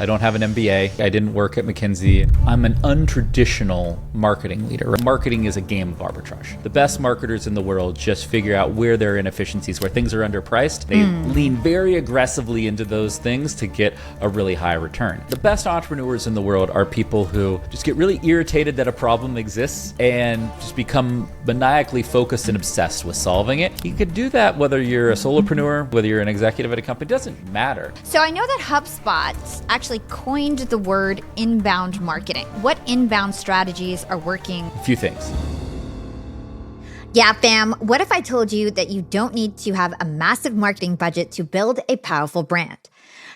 I don't have an MBA. I didn't work at McKinsey. I'm an untraditional marketing leader. Marketing is a game of arbitrage. The best marketers in the world just figure out where there are inefficiencies, where things are underpriced. They lean very aggressively into those things to get a really high return. The best entrepreneurs in the world are people who just get really irritated that a problem exists and just become maniacally focused and obsessed with solving it. You could do that whether you're a solopreneur, whether you're an executive at a company, it doesn't matter. So I know that HubSpot actually coined the word inbound marketing. What inbound strategies are working? A few things. Yeah, fam, what if I told you that you don't need to have a massive marketing budget to build a powerful brand?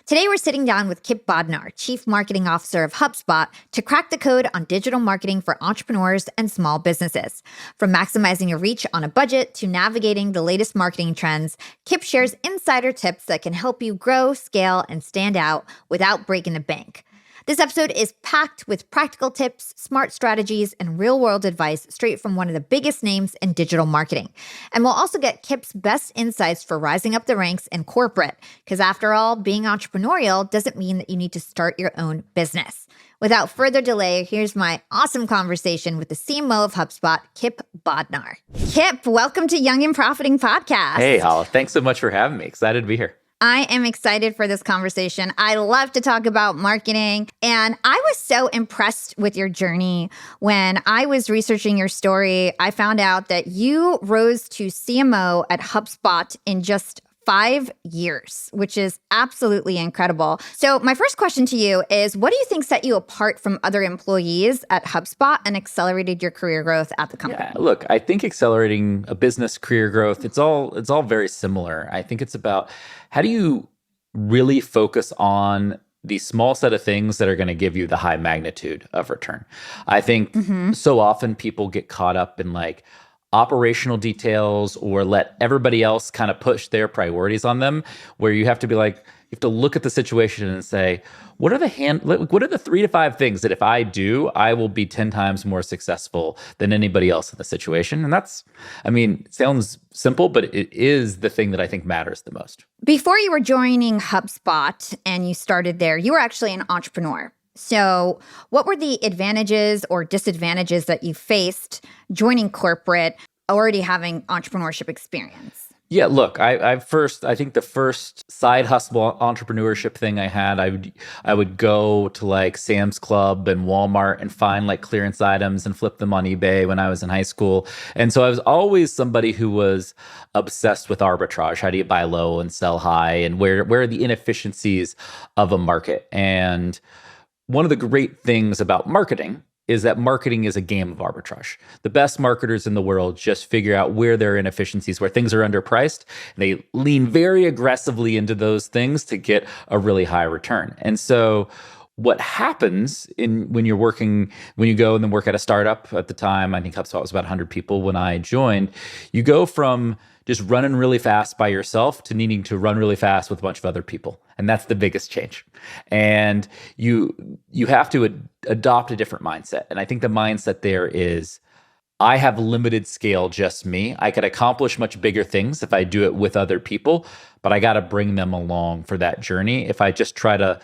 Today, we're sitting down with Kipp Bodnar, Chief Marketing Officer of HubSpot, to crack the code on digital marketing for entrepreneurs and small businesses. From maximizing your reach on a budget to navigating the latest marketing trends, Kipp shares insider tips that can help you grow, scale, and stand out without breaking the bank. This episode is packed with practical tips, smart strategies, and real-world advice straight from one of the biggest names in digital marketing. And we'll also get Kipp's best insights for rising up the ranks in corporate, because after all, being entrepreneurial doesn't mean that you need to start your own business. Without further delay, here's my awesome conversation with the CMO of HubSpot, Kipp Bodnar. Kipp, welcome to Young and Profiting Podcast. Hey, Hala, thanks so much for having me. Excited to be here. I am excited for this conversation. I love to talk about marketing. And I was so impressed with your journey. When I was researching your story, I found out that you rose to CMO at HubSpot in just 5 years, which is absolutely incredible. So my first question to you is, what do you think set you apart from other employees at HubSpot and accelerated your career growth at the company? Yeah, look, I think accelerating a business career growth, it's all very similar. I think it's about how do you really focus on the small set of things that are going to give you the high magnitude of return. I think so often people get caught up in like operational details or let everybody else kind of push their priorities on them, where you have to be like, you have to look at the situation and say, what are the 3 to 5 things that if I do, I will be 10 times more successful than anybody else in the situation? And that's, it sounds simple, but it is the thing that I think matters the most. Before you were joining HubSpot and you started there, you were actually an entrepreneur. So what were the advantages or disadvantages that you faced joining corporate, already having entrepreneurship experience? Yeah, look, I think the first side hustle entrepreneurship thing I had, I would go to like Sam's Club and Walmart and find like clearance items and flip them on eBay when I was in high school. And so I was always somebody who was obsessed with arbitrage. How do you buy low and sell high? And where are the inefficiencies of a market? And one of the great things about marketing is that marketing is a game of arbitrage. The best marketers in the world just figure out where there are inefficiencies, where things are underpriced. And they lean very aggressively into those things to get a really high return. And so what happens when you go and then work at a startup at the time, I think HubSpot was about 100 people when I joined, you go from just running really fast by yourself to needing to run really fast with a bunch of other people. And that's the biggest change. And you have to adopt a different mindset. And I think the mindset there is, I have limited scale, just me. I could accomplish much bigger things if I do it with other people, but I got to bring them along for that journey. If I just try to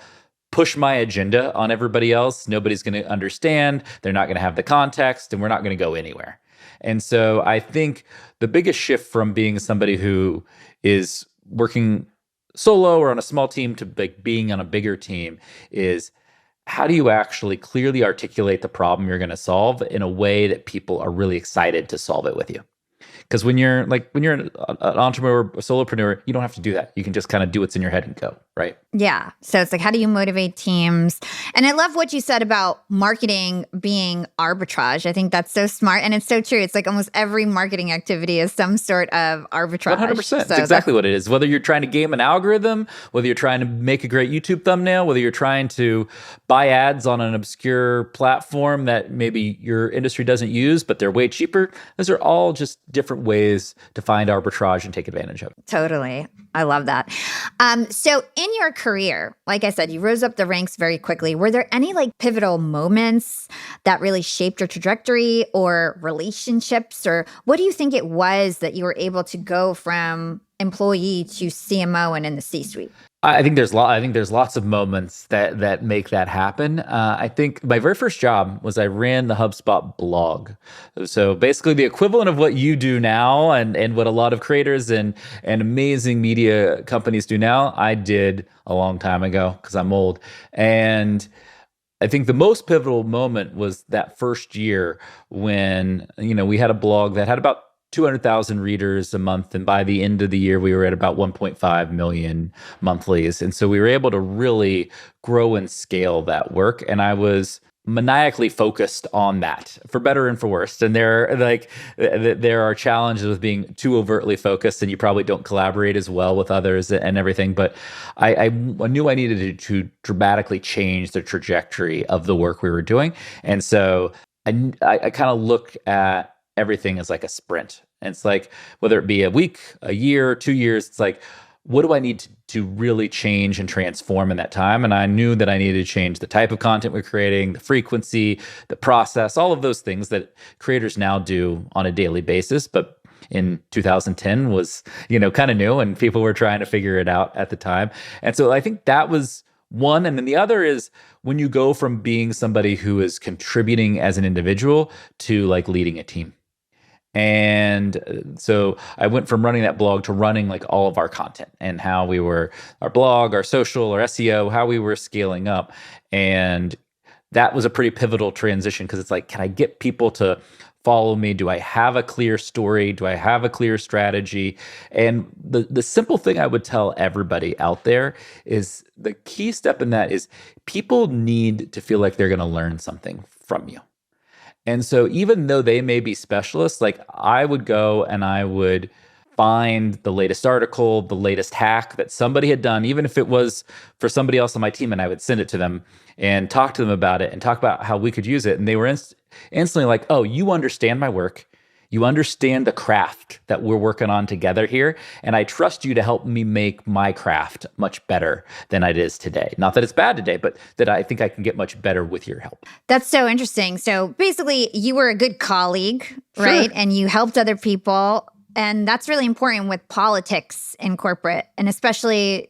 push my agenda on everybody else, nobody's going to understand. They're not going to have the context, and we're not going to go anywhere. And so I think the biggest shift from being somebody who is working solo or on a small team to like being on a bigger team is, how do you actually clearly articulate the problem you're going to solve in a way that people are really excited to solve it with you? Because when you're an entrepreneur, a solopreneur, you don't have to do that. You can just kind of do what's in your head and go, right? Yeah. So it's like, how do you motivate teams? And I love what you said about marketing being arbitrage. I think that's so smart. And it's so true. It's like almost every marketing activity is some sort of arbitrage. 100%. So that's exactly what it is. Whether you're trying to game an algorithm, whether you're trying to make a great YouTube thumbnail, whether you're trying to buy ads on an obscure platform that maybe your industry doesn't use, but they're way cheaper. Those are all just different ways to find arbitrage and take advantage of it. Totally. I love that. So in your career, like I said, you rose up the ranks very quickly. Were there any like pivotal moments that really shaped your trajectory or relationships? Or what do you think it was that you were able to go from employee to CMO and in the C-suite? I think there's lots of moments that make that happen. I think my very first job was I ran the HubSpot blog. So basically the equivalent of what you do now and what a lot of creators and amazing media companies do now, I did a long time ago because I'm old. And I think the most pivotal moment was that first year when, we had a blog that had about 200,000 readers a month. And by the end of the year, we were at about 1.5 million monthlies. And so we were able to really grow and scale that work. And I was maniacally focused on that for better and for worse. And there are challenges with being too overtly focused, and you probably don't collaborate as well with others and everything. But I knew I needed to dramatically change the trajectory of the work we were doing. And so I kind of look at everything as like a sprint. And it's like, whether it be a week, a year, 2 years, it's like, what do I need to really change and transform in that time? And I knew that I needed to change the type of content we're creating, the frequency, the process, all of those things that creators now do on a daily basis. But in 2010 was, kind of new, and people were trying to figure it out at the time. And so I think that was one. And then the other is when you go from being somebody who is contributing as an individual to like leading a team. And so I went from running that blog to running like all of our content and how we were, our blog, our social, our SEO, how we were scaling up. And that was a pretty pivotal transition because it's like, can I get people to follow me? Do I have a clear story? Do I have a clear strategy? And the simple thing I would tell everybody out there is the key step in that is people need to feel like they're going to learn something from you. And so even though they may be specialists, like I would go and I would find the latest article, the latest hack that somebody had done, even if it was for somebody else on my team, and I would send it to them and talk to them about it and talk about how we could use it. And they were instantly like, oh, you understand my work. You understand the craft that we're working on together here. And I trust you to help me make my craft much better than it is today. Not that it's bad today, but that I think I can get much better with your help. That's so interesting. So basically, you were a good colleague, right? And you helped other people. And that's really important with politics in corporate, and especially,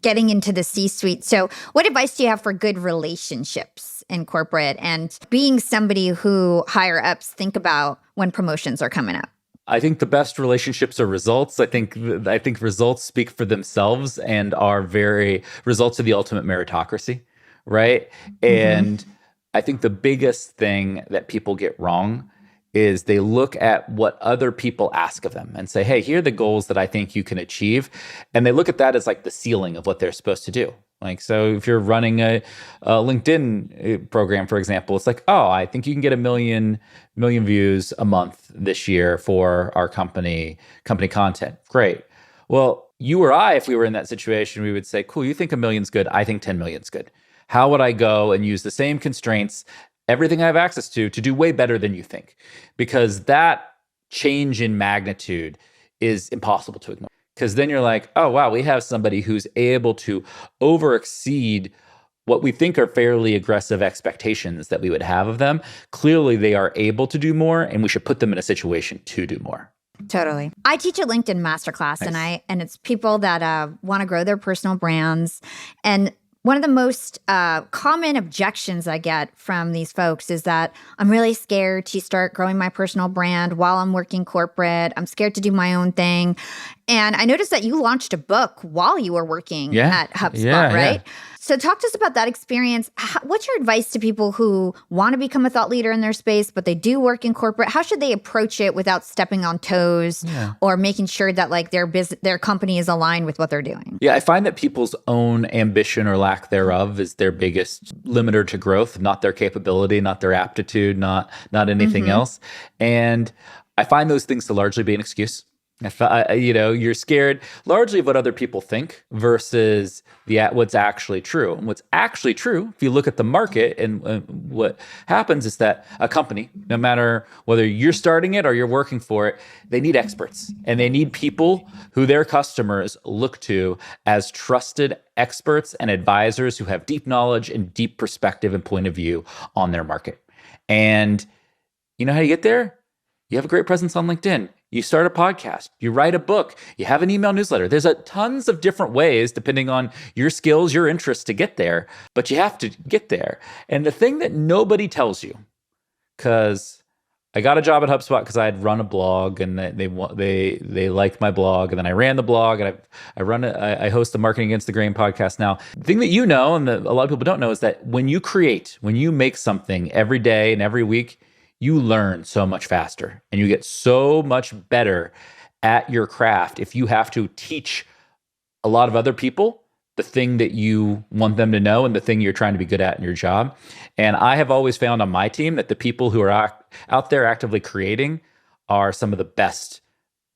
getting into the C-suite. So what advice do you have for good relationships in corporate and being somebody who higher ups think about when promotions are coming up? I think the best relationships are results. I think results speak for themselves and are very results of the ultimate meritocracy, right? And I think the biggest thing that people get wrong is they look at what other people ask of them and say, hey, here are the goals that I think you can achieve. And they look at that as like the ceiling of what they're supposed to do. Like, so if you're running a LinkedIn program, for example, it's like, oh, I think you can get a million views a month this year for our company content. Great. Well, you or I, if we were in that situation, we would say, cool, you think 1 million's good. I think 10 million's good. How would I go and use the same constraints, everything I have access to do way better than you think? Because that change in magnitude is impossible to ignore. Because then you're like, oh, wow, we have somebody who's able to exceed what we think are fairly aggressive expectations that we would have of them. Clearly, they are able to do more, and we should put them in a situation to do more. Totally. I teach a LinkedIn masterclass, Nice. and it's people that want to grow their personal brands. And one of the most common objections I get from these folks is that I'm really scared to start growing my personal brand while I'm working corporate. I'm scared to do my own thing. And I noticed that you launched a book while you were working at HubSpot, right? Yeah. So talk to us about that experience. What's your advice to people who want to become a thought leader in their space, but they do work in corporate? How should they approach it without stepping on toes or making sure that like their company is aligned with what they're doing? Yeah, I find that people's own ambition or lack thereof is their biggest limiter to growth, not their capability, not their aptitude, not anything else. And I find those things to largely be an excuse. You're scared largely of what other people think versus what's actually true. And what's actually true, if you look at the market and what happens is that a company, no matter whether you're starting it or you're working for it, they need experts and they need people who their customers look to as trusted experts and advisors who have deep knowledge and deep perspective and point of view on their market. And you know how you get there? You have a great presence on LinkedIn. you start a podcast, you write a book, you have an email newsletter. There's tons of different ways, depending on your skills, your interests, to get there, but you have to get there. And the thing that nobody tells you, because I got a job at HubSpot because I had run a blog, and they liked my blog, and then I ran the blog, and I host the Marketing Against the Grain podcast now. The thing that you know, and that a lot of people don't know, is that when you make something every day and every week, you learn so much faster, and you get so much better at your craft if you have to teach a lot of other people the thing that you want them to know and the thing you're trying to be good at in your job. And I have always found on my team that the people who are out there actively creating are some of the best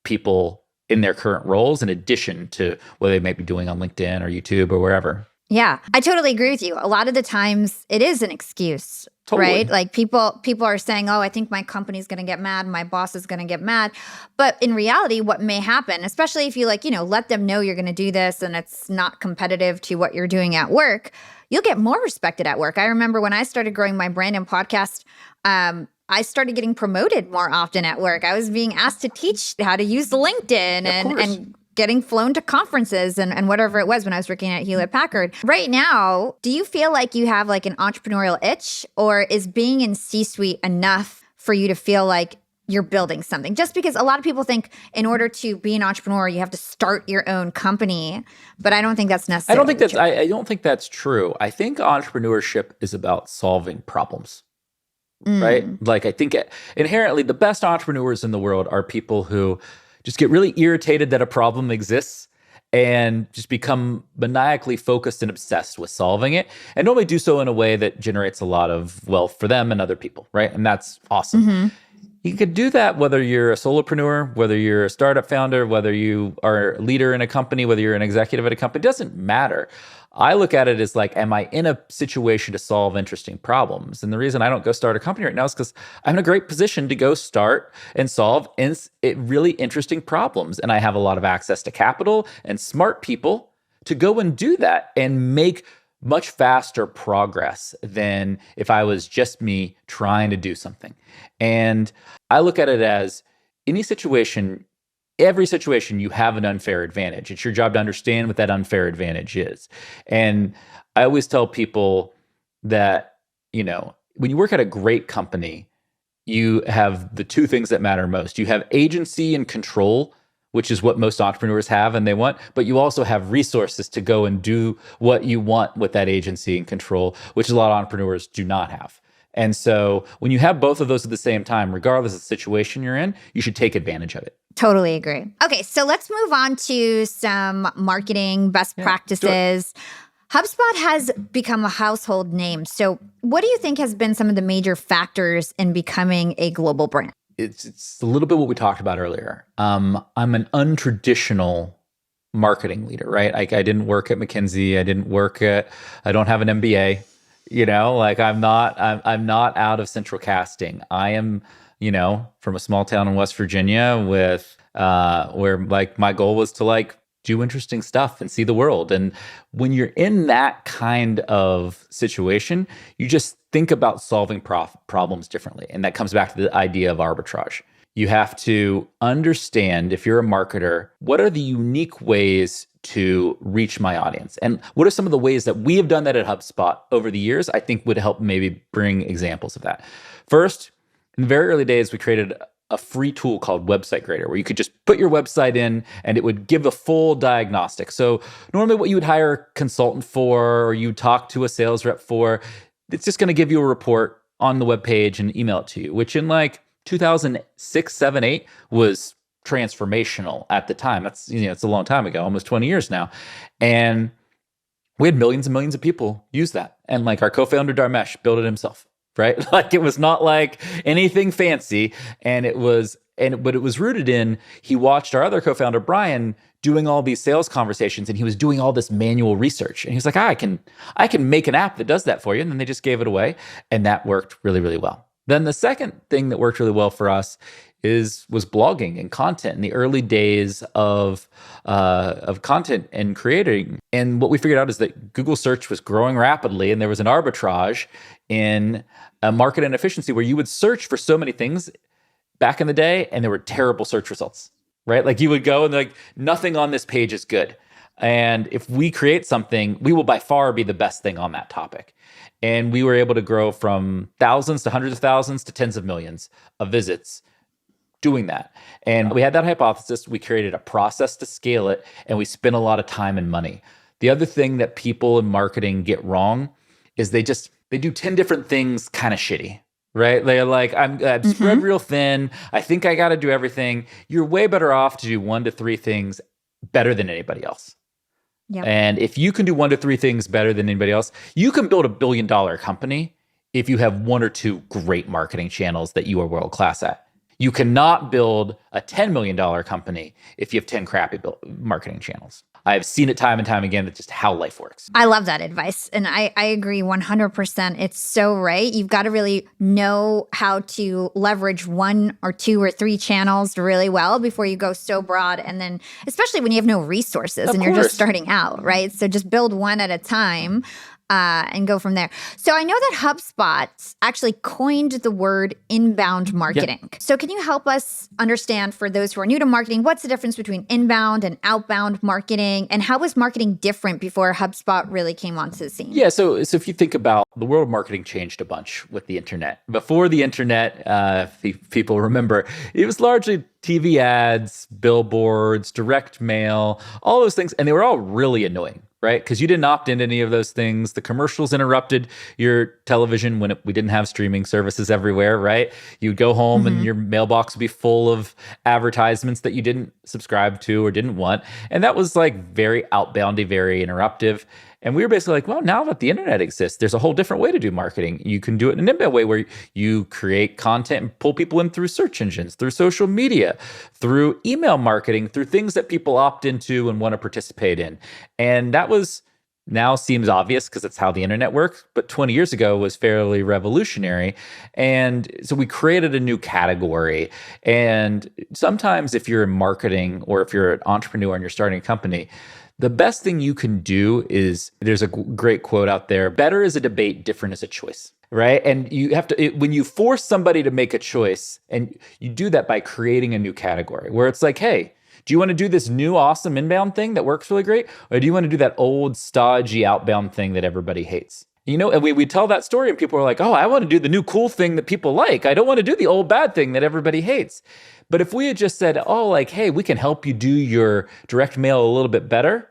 people in their current roles, in addition to what they might be doing on LinkedIn or YouTube or wherever. Yeah, I totally agree with you. A lot of the times it is an excuse, right? Like people are saying, oh, I think my company's going to get mad, my boss is going to get mad. But in reality, what may happen, especially if you let them know you're going to do this and it's not competitive to what you're doing at work, you'll get more respected at work. I remember when I started growing my brand and podcast, I started getting promoted more often at work. I was being asked to teach how to use LinkedIn and getting flown to conferences and whatever it was when I was working at Hewlett Packard. Right now, do you feel like you have like an entrepreneurial itch, or is being in C-suite enough for you to feel like you're building something? Just because a lot of people think in order to be an entrepreneur, you have to start your own company, but I don't think that's necessary. I don't think that's true. I think entrepreneurship is about solving problems. Right? Like, I think inherently the best entrepreneurs in the world are people who just get really irritated that a problem exists and just become maniacally focused and obsessed with solving it, and normally do so in a way that generates a lot of wealth for them and other people, right? And that's awesome. Mm-hmm. You could do that whether you're a solopreneur, whether you're a startup founder, whether you are a leader in a company, whether you're an executive at a company. It doesn't matter. I look at it as like, am I in a situation to solve interesting problems? And the reason I don't go start a company right now is because I'm in a great position to go start and solve really interesting problems. And I have a lot of access to capital and smart people to go and do that and make much faster progress than if I was just me trying to do something. And I look at it as every situation, you have an unfair advantage. It's your job to understand what that unfair advantage is. And I always tell people that, when you work at a great company, you have the two things that matter most. You have agency and control, which is what most entrepreneurs have and they want, but you also have resources to go and do what you want with that agency and control, which a lot of entrepreneurs do not have. And so when you have both of those at the same time, regardless of the situation you're in, you should take advantage of it. Totally agree. Okay, so let's move on to some marketing best practices. Sure. HubSpot has become a household name. So what do you think has been some of the major factors in becoming a global brand? It's a little bit what we talked about earlier. I'm an untraditional marketing leader, right? I didn't work at McKinsey. I don't have an MBA. I'm not out of central casting. I am, from a small town in West Virginia with where like my goal was to do interesting stuff and see the world. And when you're in that kind of situation, you just think about solving problems differently. And that comes back to the idea of arbitrage. You have to understand, if you're a marketer, what are the unique ways to reach my audience? And what are some of the ways that we have done that at HubSpot over the years, I think would help maybe bring examples of that. First, in the very early days, we created a free tool called Website Grader, where you could just put your website in and it would give a full diagnostic. So normally what you would hire a consultant for, or you talk to a sales rep for, it's just going to give you a report on the web page and email it to you, which in 2006, 7, 8 was transformational at the time. That's, it's a long time ago, almost 20 years now. And we had millions and millions of people use that. And our co-founder Dharmesh built it himself, right? It was not anything fancy. But it was rooted in, he watched our other co-founder Brian doing all these sales conversations, and he was doing all this manual research. And he was like, I can make an app that does that for you. And then they just gave it away. And that worked really, really well. Then the second thing that worked really well for us was blogging and content in the early days of content and creating. And what we figured out is that Google search was growing rapidly, and there was an arbitrage in market inefficiency where you would search for so many things back in the day, and there were terrible search results, right? Like you would go and like, nothing on this page is good. And if we create something, we will by far be the best thing on that topic. And we were able to grow from thousands to hundreds of thousands to tens of millions of visits doing that. And we had that hypothesis. We created a process to scale it, and we spent a lot of time and money. The other thing that people in marketing get wrong is they do 10 different things kind of shitty, right? They're like, I'm spread real thin. I think I got to do everything. You're way better off to do 1 to 3 things better than anybody else. Yep. And if you can do 1 to 3 things better than anybody else, you can build $1 billion company if you have 1 or 2 great marketing channels that you are world class at. You cannot build a $10 million company if you have 10 crappy marketing channels. I've seen it time and time again. That's just how life works. I love that advice. And I agree 100%. It's so right. You've got to really know how to leverage 1 or 2 or 3 channels really well before you go so broad. And then, especially when you have no resources and you're just starting out, right? So just build one at a time. And go from there. So I know that HubSpot actually coined the word inbound marketing. Yep. So can you help us understand, for those who are new to marketing, what's the difference between inbound and outbound marketing, and how was marketing different before HubSpot really came onto the scene? Yeah, so if you think about the world of marketing changed a bunch with the internet. Before the internet, if people remember, it was largely TV ads, billboards, direct mail, all those things, and they were all really annoying. Right? Because you didn't opt into any of those things. The commercials interrupted your television when we didn't have streaming services everywhere, right? You'd go home and your mailbox would be full of advertisements that you didn't subscribe to or didn't want. And that was like very outboundy, very interruptive. And we were basically like, well, now that the internet exists, there's a whole different way to do marketing. You can do it in an inbound way where you create content and pull people in through search engines, through social media, through email marketing, through things that people opt into and want to participate in. And that now seems obvious because it's how the internet works, but 20 years ago was fairly revolutionary. And so we created a new category. And sometimes if you're in marketing or if you're an entrepreneur and you're starting a company, the best thing you can do is, there's a great quote out there, better is a debate, different is a choice, right? And you have to, when you force somebody to make a choice, and you do that by creating a new category where it's like, hey, do you want to do this new awesome inbound thing that works really great? Or do you want to do that old stodgy outbound thing that everybody hates? You know, and we tell that story and people are like, oh, I want to do the new cool thing that people like. I don't want to do the old bad thing that everybody hates. But if we had just said, oh, like, hey, we can help you do your direct mail a little bit better,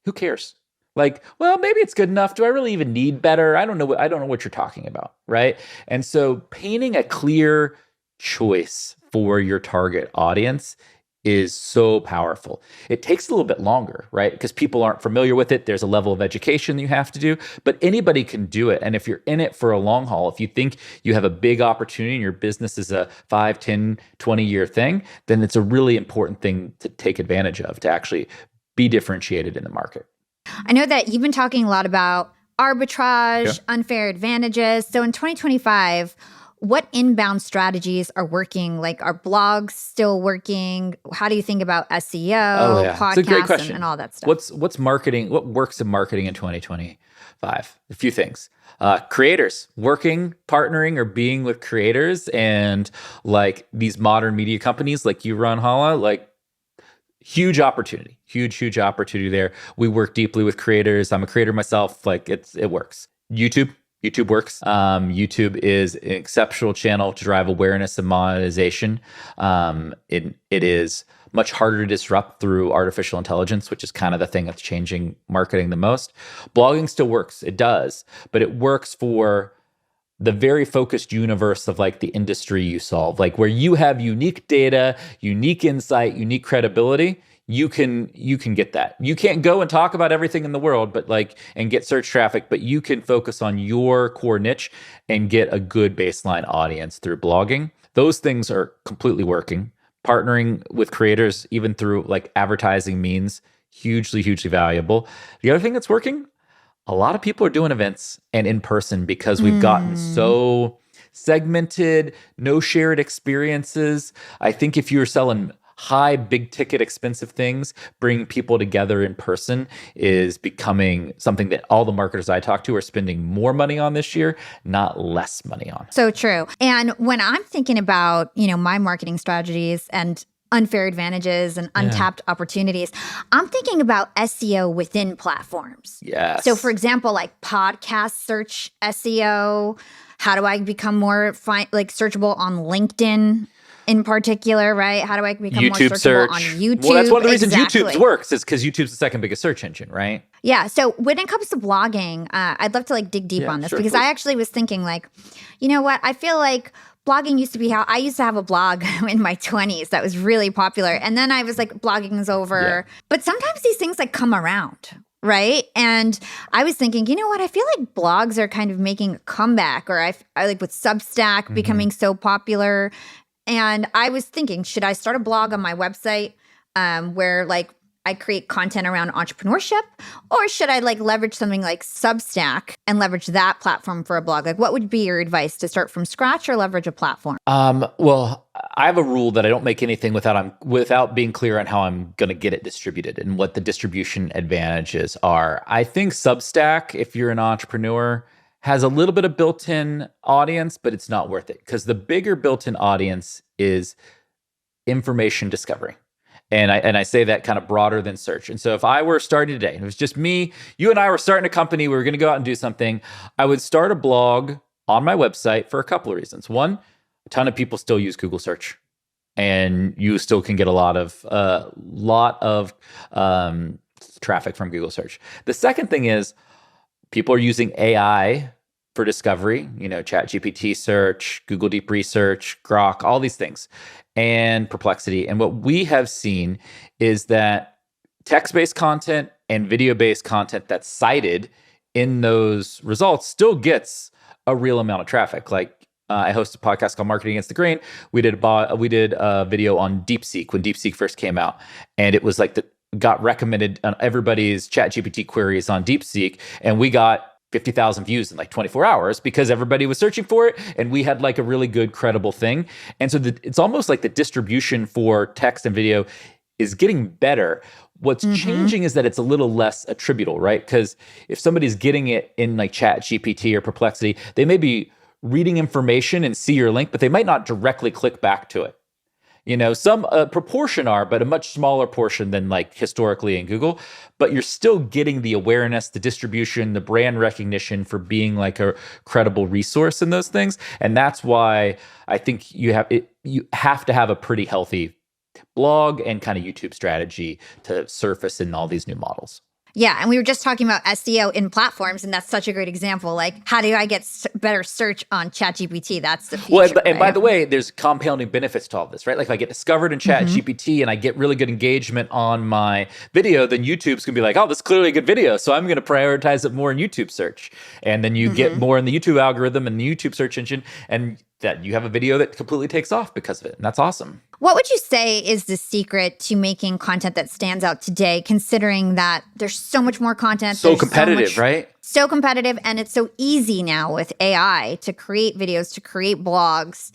who cares? Like, well, maybe it's good enough. Do I really even need better? I don't know what you're talking about, right? And so painting a clear choice for your target audience is so powerful. It takes a little bit longer, right? Because people aren't familiar with it. There's a level of education that you have to do, but anybody can do it. And if you're in it for a long haul, if you think you have a big opportunity and your business is a 5, 10, 20-year thing, then it's a really important thing to take advantage of, to actually be differentiated in the market. I know that you've been talking a lot about arbitrage, unfair advantages. So in 2025, what inbound strategies are working? Like, are blogs still working? How do you think about SEO, podcasts, and all that stuff? What's marketing? What works in marketing in 2025? A few things. Creators, working, partnering, or being with creators, and like these modern media companies like you run, Hala, like huge opportunity, huge opportunity there. We work deeply with creators. I'm a creator myself. Like it works. YouTube works. YouTube is an exceptional channel to drive awareness and monetization. It is much harder to disrupt through artificial intelligence, which is kind of the thing that's changing marketing the most. Blogging still works. It does, but it works for the very focused universe of like the industry you solve, like where you have unique data, unique insight, unique credibility. You can get that. You can't go and talk about everything in the world, but and get search traffic, but you can focus on your core niche and get a good baseline audience through blogging. Those things are completely working. Partnering with creators, even through like advertising means, hugely valuable. The other thing that's working, a lot of people are doing events and in person because we've gotten so segmented, no shared experiences. I think if you're selling high, big ticket, expensive things, bringing people together in person is becoming something that all the marketers I talk to are spending more money on this year, not less money on. So true. And when I'm thinking about, my marketing strategies and unfair advantages and untapped opportunities, I'm thinking about SEO within platforms. Yes. So for example, like podcast search SEO, how do I become more searchable on LinkedIn in particular, right? How do I become more YouTube searchable search. on YouTube? Well, that's one of the reasons Exactly. YouTube works is because YouTube's the second biggest search engine, right? Yeah. So when it comes to blogging, I'd love to dig deep on this because I actually was thinking you know what? I feel like blogging used to be how I used to have a blog in my 20s that was really popular. And then I was blogging is over. Yeah. But sometimes these things come around. Right. And I was thinking, you know what? I feel like blogs are kind of making a comeback, or I with Substack becoming so popular. And I was thinking, should I start a blog on my website where I create content around entrepreneurship, or should I leverage something like Substack and leverage that platform for a blog? What would be your advice, to start from scratch or leverage a platform? Well, I have a rule that I don't make anything without being clear on how I'm going to get it distributed and what the distribution advantages are. I think Substack, if you're an entrepreneur, has a little bit of built-in audience, but it's not worth it because the bigger built-in audience is information discovery. And I say that kind of broader than search. And so if I were starting today, and it was just me, you and I were starting a company, we were going to go out and do something, I would start a blog on my website for a couple of reasons. One, a ton of people still use Google search, and you still can get a lot of traffic from Google search. The second thing is people are using AI for discovery, ChatGPT search, Google Deep Research, Grok, all these things, and Perplexity. And what we have seen is that text-based content and video-based content that's cited in those results still gets a real amount of traffic. I host a podcast called Marketing Against the Grain. We did a video on DeepSeek when DeepSeek first came out, and it was got recommended on everybody's ChatGPT queries on DeepSeek, and we got 50,000 views in 24 hours because everybody was searching for it, and we had a really good, credible thing. And so it's almost like the distribution for text and video is getting better. What's changing is that it's a little less attributable, right? Because if somebody's getting it in ChatGPT or Perplexity, they may be reading information and see your link, but they might not directly click back to it. Some proportion are, but a much smaller portion than historically in Google. But you're still getting the awareness, the distribution, the brand recognition for being a credible resource in those things. And that's why I think you have to have a pretty healthy blog and kind of YouTube strategy to surface in all these new models. Yeah, and we were just talking about SEO in platforms, and that's such a great example. How do I get better search on ChatGPT? That's the future. Well, and by the way, there's compounding benefits to all this, right? If I get discovered in ChatGPT and I get really good engagement on my video, then YouTube's gonna be oh, this is clearly a good video, so I'm going to prioritize it more in YouTube search. And then you get more in the YouTube algorithm and the YouTube search engine, and that you have a video that completely takes off because of it. And that's awesome. What would you say is the secret to making content that stands out today, considering that there's so much more content? So competitive, right? So competitive, and it's so easy now with AI to create videos, to create blogs.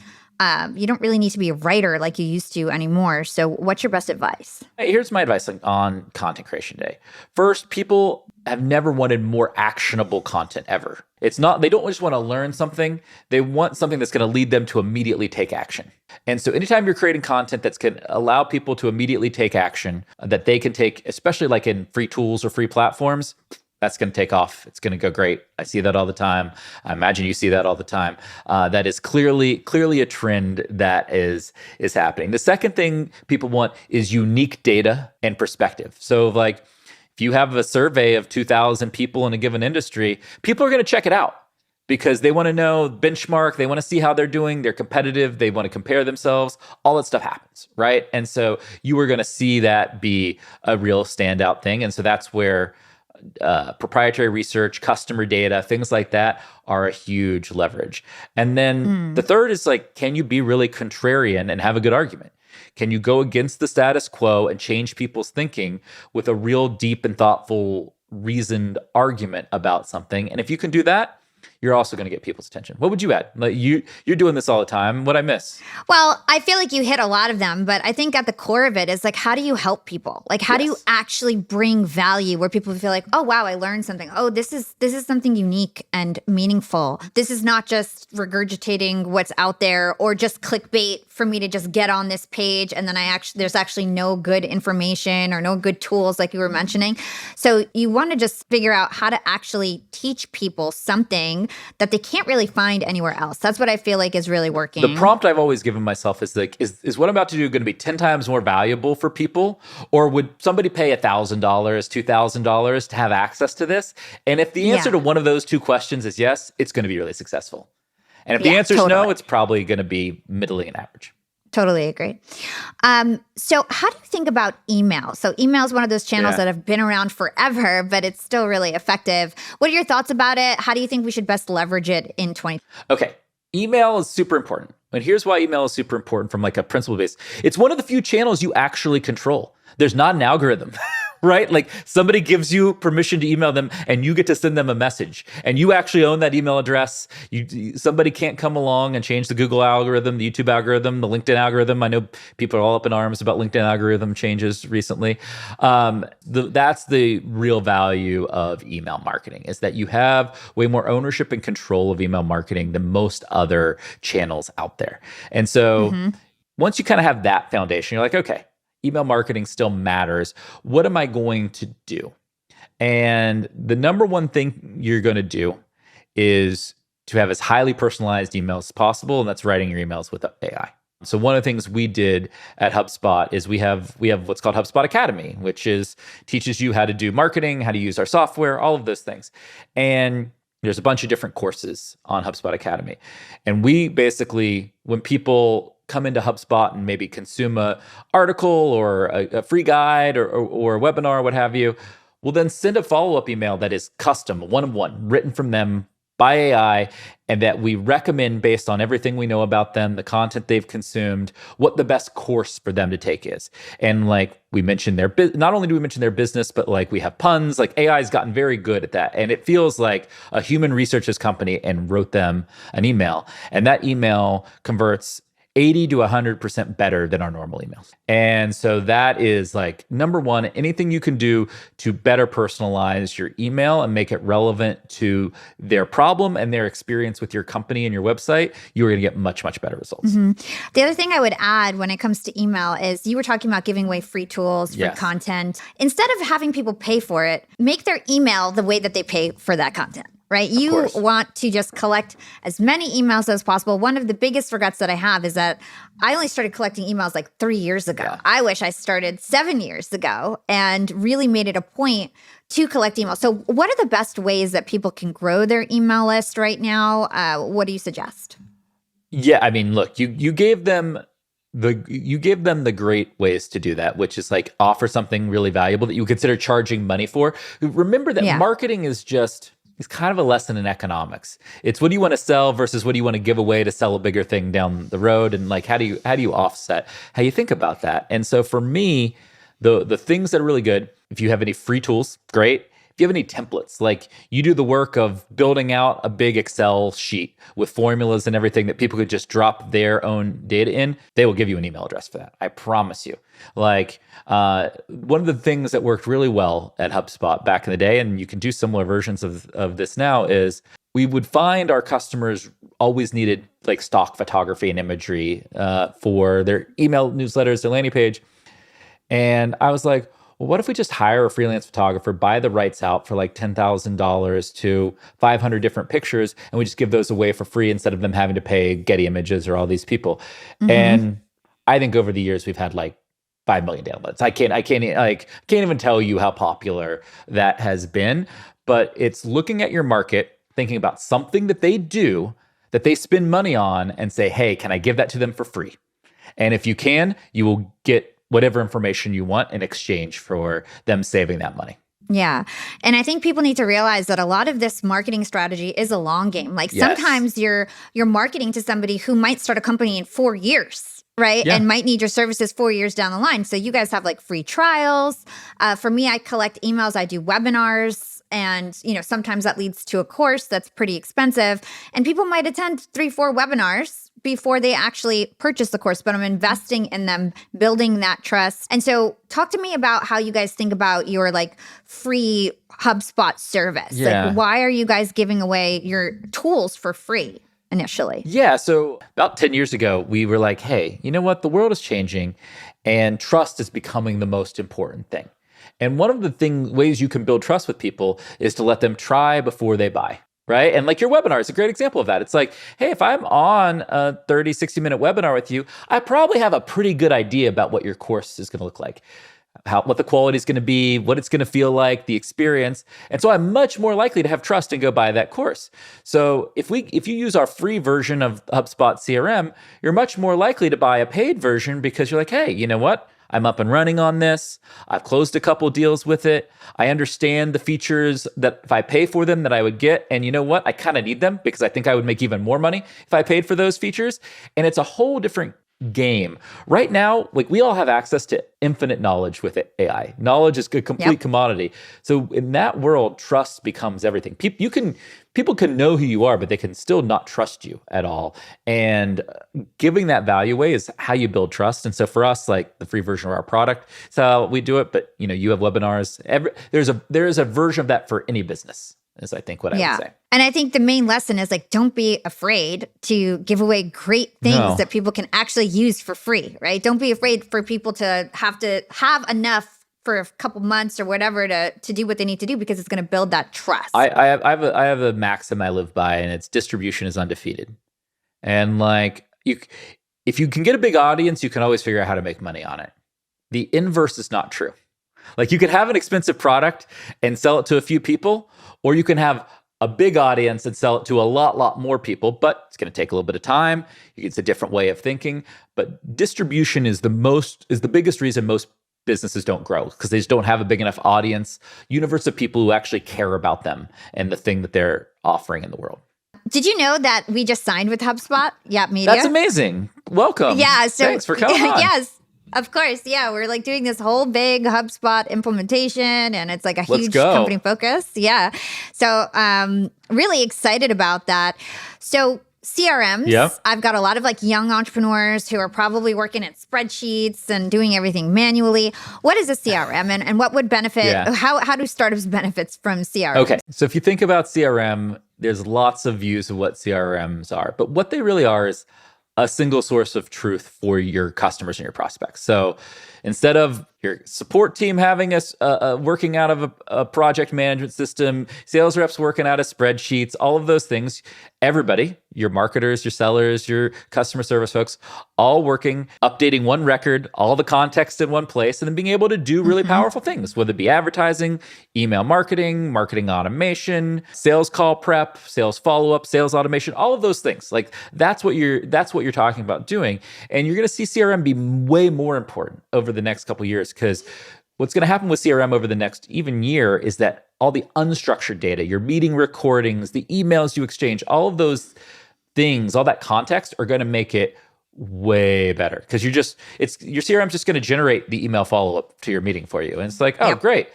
You don't really need to be a writer like you used to anymore. So what's your best advice? Hey, here's my advice on content creation day. First, people have never wanted more actionable content ever. They don't just want to learn something. They want something that's going to lead them to immediately take action. And so anytime you're creating content that's going to allow people to immediately take action, that they can take, especially in free tools or free platforms, that's going to take off. It's going to go great. I see that all the time. I imagine you see that all the time. That is clearly a trend that is happening. The second thing people want is unique data and perspective. So if you have a survey of 2,000 people in a given industry, people are going to check it out because they want to know benchmark. They want to see how they're doing. They're competitive. They want to compare themselves. All that stuff happens, right? And so you are going to see that be a real standout thing. And so that's where proprietary research, customer data, things like that are a huge leverage. And then the third is can you be really contrarian and have a good argument? Can you go against the status quo and change people's thinking with a real deep and thoughtful, reasoned argument about something? And if you can do that, you're also going to get people's attention. What would you add? Like you're doing this all the time. What'd I miss? Well, I feel like you hit a lot of them, but I think at the core of it is like, how do you help people? Like, how do you actually bring value where people feel like, oh, wow, I learned something. Oh, this is something unique and meaningful. This is not just regurgitating what's out there or just clickbait for me to just get on this page. And then there's actually no good information or no good tools like you were mentioning. So you want to just figure out how to actually teach people something that they can't really find anywhere else. That's what I feel like is really working. The prompt I've always given myself is like, is what I'm about to do going to be 10 times more valuable for people? Or would somebody pay $1,000, $2,000 to have access to this? And if the answer to one of those two questions is yes, it's going to be really successful. And if the answer is no, it's probably going to be middling and average. Totally agree. So how do you think about email? So email is one of those channels that have been around forever, but it's still really effective. What are your thoughts about it? How do you think we should best leverage it in 2020? Okay. Email is super important. And here's why email is super important from like a principle base. It's one of the few channels you actually control. There's not an algorithm, right? Like somebody gives you permission to email them and you get to send them a message and you actually own that email address. Somebody can't come along and change the Google algorithm, the YouTube algorithm, the LinkedIn algorithm. I know people are all up in arms about LinkedIn algorithm changes recently. That's the real value of email marketing is that you have way more ownership and control of email marketing than most other channels out there. And so once you kind of have that foundation, you're like, okay, email marketing still matters. What am I going to do? And the number one thing you're going to do is to have as highly personalized emails as possible, and that's writing your emails with AI. So one of the things we did at HubSpot is we have what's called HubSpot Academy, which teaches you how to do marketing, how to use our software, all of those things. And there's a bunch of different courses on HubSpot Academy. And we basically, when people come into HubSpot and maybe consume a article or a free guide or a webinar, what have you, we'll then send a follow-up email that is custom, one-on-one, written from them by AI, and that we recommend based on everything we know about them, the content they've consumed, what the best course for them to take is. And like we mentioned not only do we mention their business, but like we have puns, like AI has gotten very good at that. And it feels like a human researches company and wrote them an email. And that email converts 80 to 100% better than our normal emails. And so that is like number one, anything you can do to better personalize your email and make it relevant to their problem and their experience with your company and your website, you're going to get much, much better results. The other thing I would add when it comes to email is you were talking about giving away free tools, free content. Instead of having people pay for it, make their email the way that they pay for that content. Right? You want to just collect as many emails as possible. One of the biggest regrets that I have is that I only started collecting emails like 3 years ago. Yeah. I wish I started 7 years ago and really made it a point to collect emails. So what are the best ways that people can grow their email list right now? What do you suggest? Yeah, I mean, look, you gave them the great ways to do that, which is like offer something really valuable that you consider charging money for. Remember that marketing is it's kind of a lesson in economics. It's what do you want to sell versus what do you want to give away to sell a bigger thing down the road, and like how do you offset how you think about that. And so for me, the things that are really good, if you have any free tools, great. If you have any templates, like you do the work of building out a big Excel sheet with formulas and everything that people could just drop their own data in, they will give you an email address for that. I promise you. Like one of the things that worked really well at HubSpot back in the day, and you can do similar versions of this now, is we would find our customers always needed like stock photography and imagery for their email newsletters, their landing page. And I was like, well, what if we just hire a freelance photographer, buy the rights out for like $10,000 to 500 different pictures, and we just give those away for free instead of them having to pay Getty Images or all these people. And I think over the years we've had like 5 million downloads. I can't even tell you how popular that has been. But it's looking at your market, thinking about something that they do that they spend money on, and say, hey, can I give that to them for free? And if you can, you will get whatever information you want in exchange for them saving that money. Yeah. And I think people need to realize that a lot of this marketing strategy is a long game. Like sometimes you're marketing to somebody who might start a company in 4 years, right? Yeah. And might need your services 4 years down the line. So you guys have like free trials. For me, I collect emails. I do webinars. And, sometimes that leads to a course that's pretty expensive. And people might attend 3-4 webinars before they actually purchase the course, but I'm investing in them, building that trust. And so talk to me about how you guys think about your free HubSpot service. Yeah. Why are you guys giving away your tools for free initially? Yeah. So about 10 years ago, we were like, hey, you know what? The world is changing and trust is becoming the most important thing. And one of the ways you can build trust with people is to let them try before they buy. Right. And your webinar is a great example of that. It's like, hey, if I'm on a 30, 60-minute webinar with you, I probably have a pretty good idea about what your course is going to look like, what the quality is going to be, what it's going to feel like, the experience. And so I'm much more likely to have trust and go buy that course. So if you use our free version of HubSpot CRM, you're much more likely to buy a paid version because you're like, hey, you know what? I'm up and running on this. I've closed a couple deals with it. I understand the features that if I pay for them that I would get. And you know what? I kind of need them because I think I would make even more money if I paid for those features. And it's a whole different game. Right now, we all have access to infinite knowledge with AI. Knowledge is a complete commodity. So in that world, trust becomes everything. People can know who you are, but they can still not trust you at all. And giving that value away is how you build trust. And so for us, the free version of our product, so how we do it. But you have webinars. There is a version of that for any business, is I think what I would say. And I think the main lesson is don't be afraid to give away great things that people can actually use for free, right? Don't be afraid for people to have enough for a couple months or whatever to do what they need to do because it's going to build that trust. I have a maxim I live by, and it's distribution is undefeated. And if you can get a big audience, you can always figure out how to make money on it. The inverse is not true. You could have an expensive product and sell it to a few people, or you can have a big audience and sell it to a lot more people, but it's going to take a little bit of time. It's a different way of thinking. But distribution is the biggest reason most businesses don't grow, because they just don't have a big enough audience, universe of people who actually care about them and the thing that they're offering in the world. Did you know that we just signed with HubSpot? Yap Media. That's amazing. Welcome. Yeah. So thanks for coming on. Yes. Of course, yeah. We're doing this whole big HubSpot implementation, and it's a huge company focus. Yeah. So really excited about that. So CRMs, I've got a lot of young entrepreneurs who are probably working at spreadsheets and doing everything manually. What is a CRM and what would benefit? Yeah. How do startups benefit from CRM? Okay. So if you think about CRM, there's lots of views of what CRMs are, but what they really are is a single source of truth for your customers and your prospects. So instead of your support team having working out of a project management system, sales reps working out of spreadsheets, all of those things, everybody, your marketers, your sellers, your customer service folks, all working, updating one record, all the context in one place, and then being able to do really powerful things, whether it be advertising, email marketing, marketing automation, sales call prep, sales follow-up, sales automation, all of those things. That's what you're talking about doing. And you're going to see CRM be way more important over the next couple of years, because what's going to happen with CRM over the next even year is that all the unstructured data, your meeting recordings, the emails you exchange, all of those things, all that context are going to make it way better, because your CRM's just going to generate the email follow-up to your meeting for you. And it's great.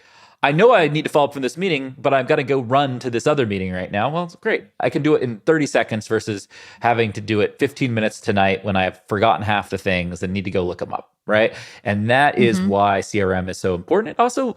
I know I need to follow up from this meeting, but I've got to go run to this other meeting right now. Well, it's great. I can do it in 30 seconds versus having to do it 15 minutes tonight when I've forgotten half the things and need to go look them up, right? And that is why CRM is so important. It also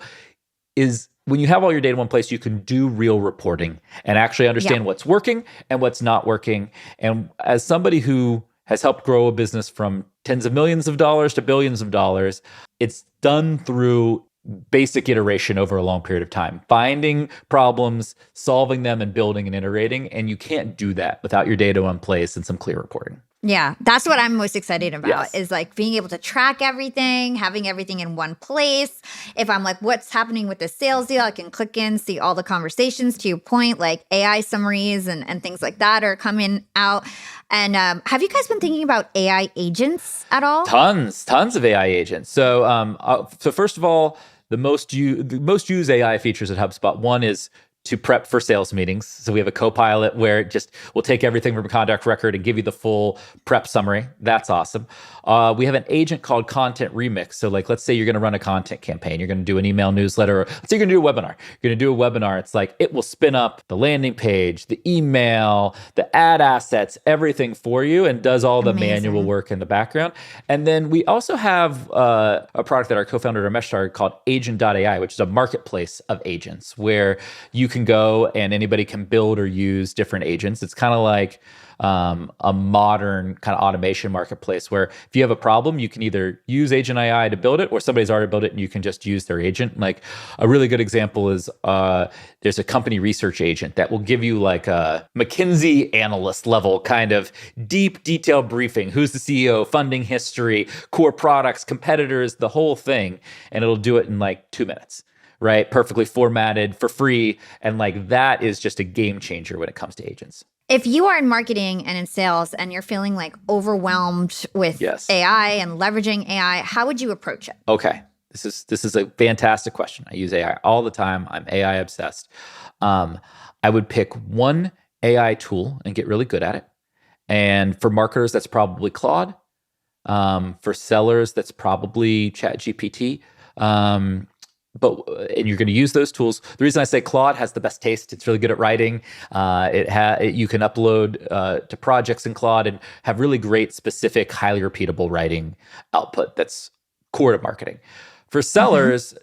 is, when you have all your data in one place, you can do real reporting and actually understand what's working and what's not working. And as somebody who has helped grow a business from tens of millions of dollars to billions of dollars, it's done through basic iteration over a long period of time, finding problems, solving them, and building and iterating. And you can't do that without your data in place and some clear reporting. Yeah, that's what I'm most excited about, is being able to track everything, having everything in one place. If I'm what's happening with the sales deal, I can click in, see all the conversations, to your point, AI summaries and things like that are coming out. And have you guys been thinking about AI agents at all? Tons of AI agents. So first of all, the most used AI features at HubSpot, one is to prep for sales meetings. So we have a Copilot where it just will take everything from a contact record and give you the full prep summary. That's awesome. We have an agent called Content Remix. So like, let's say you're going to run a content campaign. You're going to do an email newsletter. Or let's say you're going to do a webinar. You're going to do a webinar. It's like, it will spin up the landing page, the email, the ad assets, everything for you, and does all the manual work in the background. And then we also have a product that our co-founder Ramesh started called Agent.ai, which is a marketplace of agents where you can go and anybody can build or use different agents. It's kind of like a modern kind of automation marketplace where if you have a problem, you can either use Agent AI to build it, or somebody's already built it and you can just use their agent. Like a really good example is there's a company research agent that will give you like a McKinsey analyst level kind of deep detailed briefing. Who's the CEO, funding history, core products, competitors, the whole thing. And it'll do it in like 2 minutes. Right? Perfectly formatted for free. And like that is just a game changer when it comes to agents. If you are in marketing and in sales and you're feeling like overwhelmed with AI and leveraging AI, how would you approach it? Okay. This is a fantastic question. I use AI all the time. I'm AI obsessed. I would pick one AI tool and get really good at it. And for marketers, that's probably Claude. For sellers, that's probably ChatGPT. And you're going to use those tools. The reason I say Claude has the best taste, it's really good at writing. You can upload to projects in Claude and have really great, specific, highly repeatable writing output that's core to marketing. For sellers,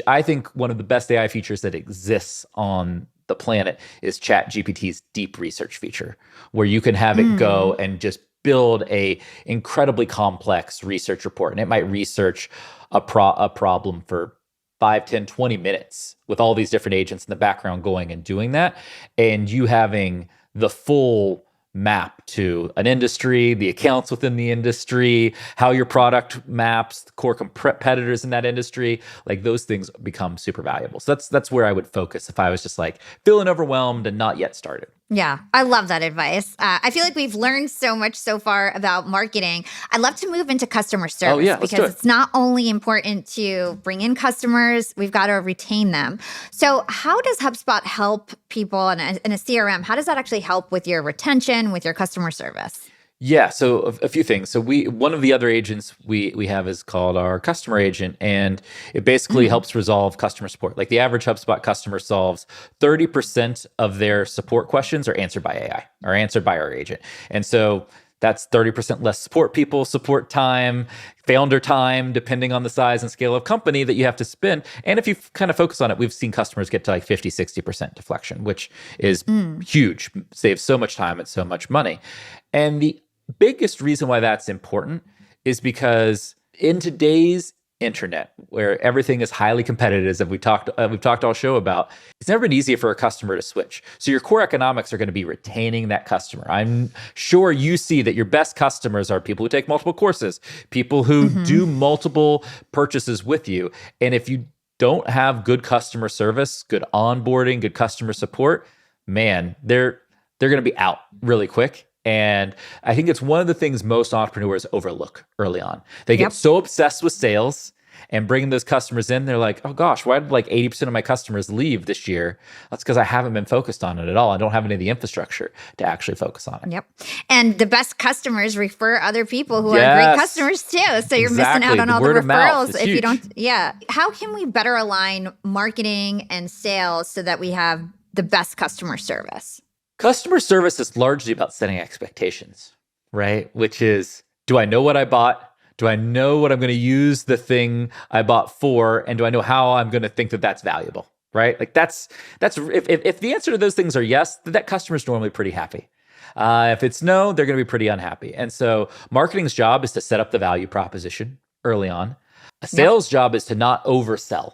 I think one of the best AI features that exists on the planet is ChatGPT's deep research feature, where you can have it go and just build a incredibly complex research report. And it might research a problem for 5, 10, 20 minutes with all these different agents in the background going and doing that. And you having the full map to an industry, the accounts within the industry, how your product maps, the core competitors in that industry, like those things become super valuable. So that's where I would focus if I was just like feeling overwhelmed and not yet started. Yeah, I love that advice. I feel like we've learned so much so far about marketing. I'd love to move into customer service because it's not only important to bring in customers, we've got to retain them. So how does HubSpot help people in a CRM? How does that actually help with your retention, with your customer service? Yeah, so a few things. So one of the other agents we have is called our customer agent, and it basically helps resolve customer support. Like the average HubSpot customer solves 30% of their support questions are answered by AI or answered by our agent. And so that's 30% less support people, support time, founder time, depending on the size and scale of company that you have to spend. And if you kind of focus on it, we've seen customers get to like 50, 60% deflection, which is huge, saves so much time and so much money. And the biggest reason why that's important is because in today's internet, where everything is highly competitive, as we've talked all show about, it's never been easier for a customer to switch. So your core economics are going to be retaining that customer. I'm sure you see that your best customers are people who take multiple courses, people who do multiple purchases with you. And if you don't have good customer service, good onboarding, good customer support, man, they're going to be out really quick. And I think it's one of the things most entrepreneurs overlook early on. They get so obsessed with sales and bringing those customers in. They're like, oh gosh, why did like 80% of my customers leave this year? That's because I haven't been focused on it at all. I don't have any of the infrastructure to actually focus on it. Yep. And the best customers refer other people who are great customers too. So you're missing out on all the referrals if you don't. Yeah. How can we better align marketing and sales so that we have the best customer service? Customer service is largely about setting expectations, right? Which is, do I know what I bought? Do I know what I'm going to use the thing I bought for? And do I know how I'm going to think that that's valuable, right? Like that's if the answer to those things are yes, that customer's normally pretty happy. If it's no, they're going to be pretty unhappy. And so marketing's job is to set up the value proposition early on. A sales job is to not oversell,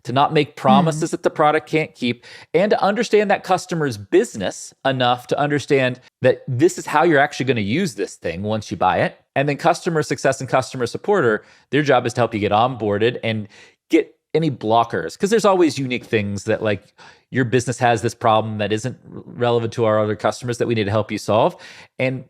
to not make promises that the product can't keep, and to understand that customer's business enough to understand that this is how you're actually going to use this thing once you buy it. And then customer success and customer supporter, their job is to help you get onboarded and get any blockers. Because there's always unique things that like your business has this problem that isn't relevant to our other customers that we need to help you solve. And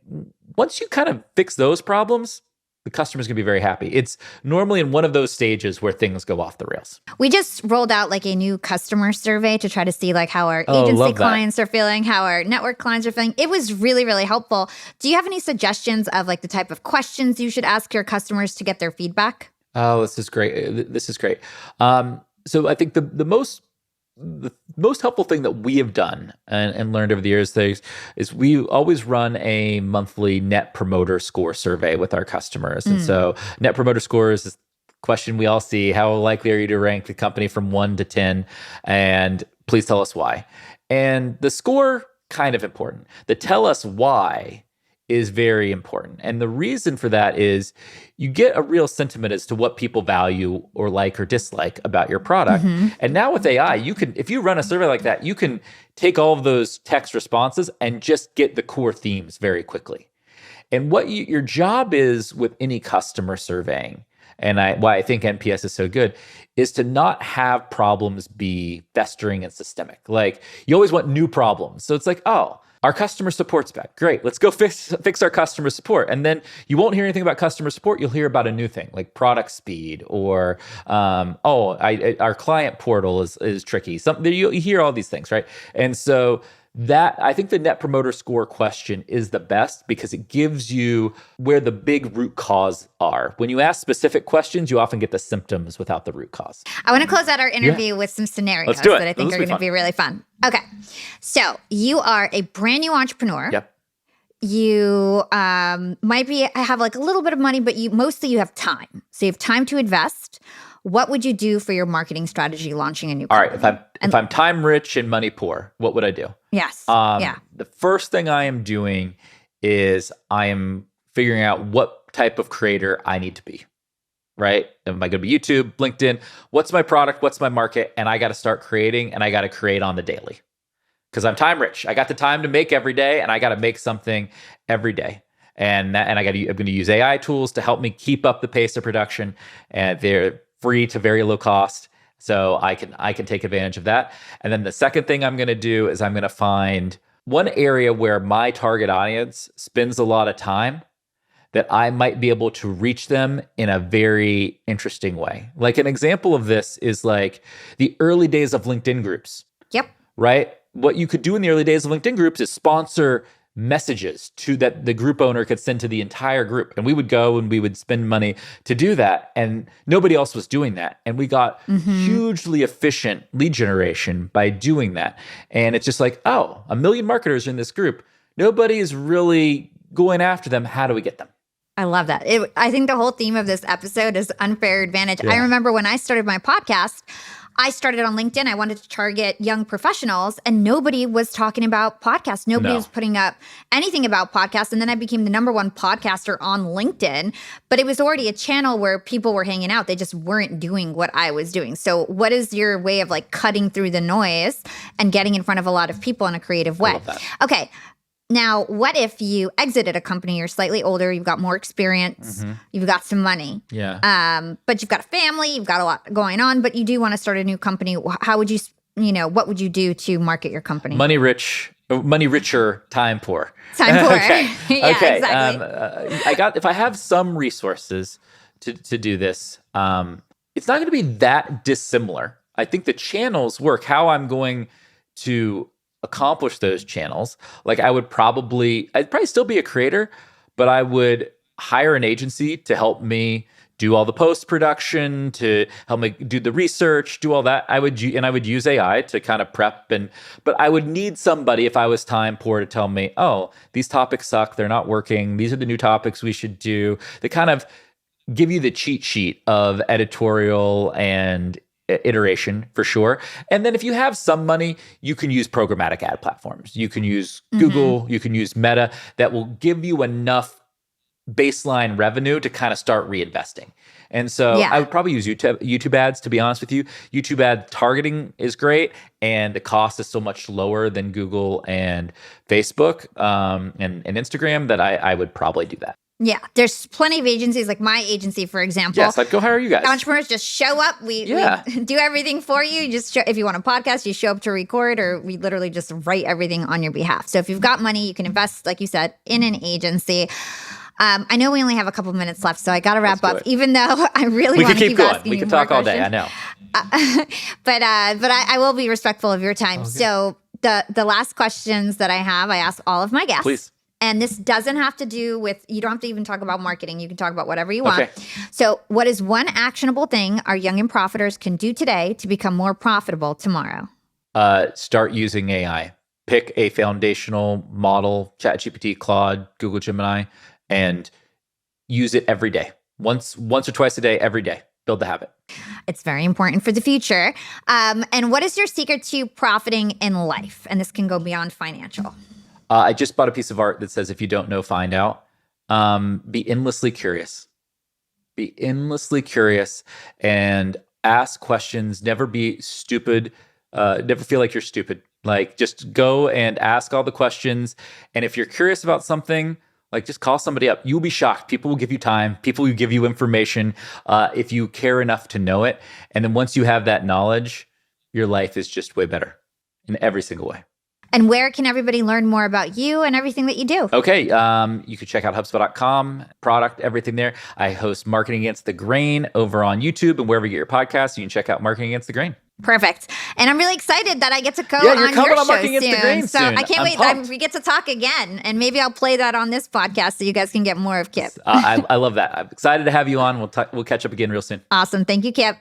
once you kind of fix those problems, the customer's going to be very happy. It's normally in one of those stages where things go off the rails. We just rolled out like a new customer survey to try to see like how our Oh, agency love that. clients are feeling, how our network clients are feeling. It was really, really helpful. Do you have any suggestions of like the type of questions you should ask your customers to get their feedback? Oh, this is great. This is great. So I think the most helpful thing that we have done and learned over the years is we always run a monthly net promoter score survey with our customers. And so net promoter score is this question we all see: how likely are you to rank the company from 1 to 10? And please tell us why. And the score, kind of important. The tell us why is very important. And the reason for that is you get a real sentiment as to what people value or like or dislike about your product. And now with AI, you can, if you run a survey like that, you can take all of those text responses and just get the core themes very quickly. And what your job is with any customer surveying, and why I think NPS is so good, is to not have problems be festering and systemic. Like, you always want new problems. So it's like, oh, our customer support's back. Great, let's go fix our customer support. And then you won't hear anything about customer support. You'll hear about a new thing like product speed, or our client portal is tricky. You hear all these things, right? And so that, I think the net promoter score question is the best because it gives you where the big root cause are. When you ask specific questions, you often get the symptoms without the root cause. I want to close out our interview with some scenarios Let's do it. that I think This are will be going to be really fun. Okay. So you are a brand new entrepreneur. Yep. You might have like a little bit of money, but mostly you have time. So you have time to invest. What would you do for your marketing strategy launching a new company? All right, if I'm time rich and money poor, what would I do? Yes. The first thing I am doing is I am figuring out what type of creator I need to be, right? Am I going to be YouTube, LinkedIn? What's my product? What's my market? And I got to start creating, and I got to create on the daily because I'm time rich. I got the time to make every day, and I got to make something every day. And I'm going to use AI tools to help me keep up the pace of production, and they're free to very low cost. So I can take advantage of that. And then the second thing I'm going to do is I'm going to find one area where my target audience spends a lot of time that I might be able to reach them in a very interesting way. Like an example of this is like the early days of LinkedIn groups. Yep. Right? What you could do in the early days of LinkedIn groups is sponsor messages that the group owner could send to the entire group. And we would go and we would spend money to do that. And nobody else was doing that. And we got hugely efficient lead generation by doing that. And it's just like, oh, 1 million marketers in this group. Nobody is really going after them. How do we get them? I love that. I think the whole theme of this episode is unfair advantage. Yeah. I remember when I started my podcast, I started on LinkedIn. I wanted to target young professionals, and nobody was talking about podcasts. Nobody was putting up anything about podcasts. And then I became the #1 podcaster on LinkedIn, but it was already a channel where people were hanging out. They just weren't doing what I was doing. So what is your way of like cutting through the noise and getting in front of a lot of people in a creative way? I love that. Okay. Now, what if you exited a company, you're slightly older, you've got more experience, you've got some money, but you've got a family, you've got a lot going on, but you do want to start a new company. How would you, what would you do to market your company? Money richer, time poor. Time poor. Okay. Yeah, Okay. exactly. If I have some resources to do this, it's not going to be that dissimilar. I think the channels work. How I'm going to accomplish those channels, like I'd probably still be a creator, but I would hire an agency to help me do all the post-production, to help me do the research, do all that. I would use AI to kind of prep, but I would need somebody if I was time poor to tell me, oh, these topics suck, they're not working, these are the new topics we should do. They kind of give you the cheat sheet of editorial and iteration for sure. And then if you have some money, you can use programmatic ad platforms. You can use Google, you can use Meta that will give you enough baseline revenue to kind of start reinvesting. And so I would probably use YouTube ads, to be honest with you. YouTube ad targeting is great, and the cost is so much lower than Google and Facebook and Instagram that I would probably do that. Yeah, there's plenty of agencies, like my agency, for example. Yes, I'd go hire you guys. Entrepreneurs just show up. We do everything for you. Just if you want a podcast, you show up to record, or we literally just write everything on your behalf. So if you've got money, you can invest, like you said, in an agency. I know we only have a couple minutes left, so I got to wrap Let's do up, it. even though I really We want can to keep keep going. asking We you can more talk all day. I questions. know. But I will be respectful of your time. Okay. So the last questions that I have, I ask all of my guests. Please. And this doesn't have to do with, you don't have to even talk about marketing. You can talk about whatever you want. Okay. So what is one actionable thing our young and profiters can do today to become more profitable tomorrow? Start using AI. Pick a foundational model, ChatGPT, Claude, Google Gemini, and use it every day. Once or twice a day, every day. Build the habit. It's very important for the future. And what is your secret to profiting in life? And this can go beyond financial. I just bought a piece of art that says, if you don't know, find out. Be endlessly curious. Be endlessly curious and ask questions. Never be stupid. Never feel like you're stupid. Like, just go and ask all the questions. And if you're curious about something, like, just call somebody up. You'll be shocked. People will give you time. People will give you information if you care enough to know it. And then once you have that knowledge, your life is just way better in every single way. And where can everybody learn more about you and everything that you do? Okay. You can check out HubSpot.com, product, everything there. I host Marketing Against the Grain over on YouTube, and wherever you get your podcasts, you can check out Marketing Against the Grain. Perfect. And I'm really excited that I get to go Yeah, on you're your coming on show Marketing Against the soon. Grain So soon. I can't I'm wait. pumped. We get to talk again, and maybe I'll play that on this podcast so you guys can get more of Kipp. I love that. I'm excited to have you on. We'll catch up again real soon. Awesome. Thank you, Kipp.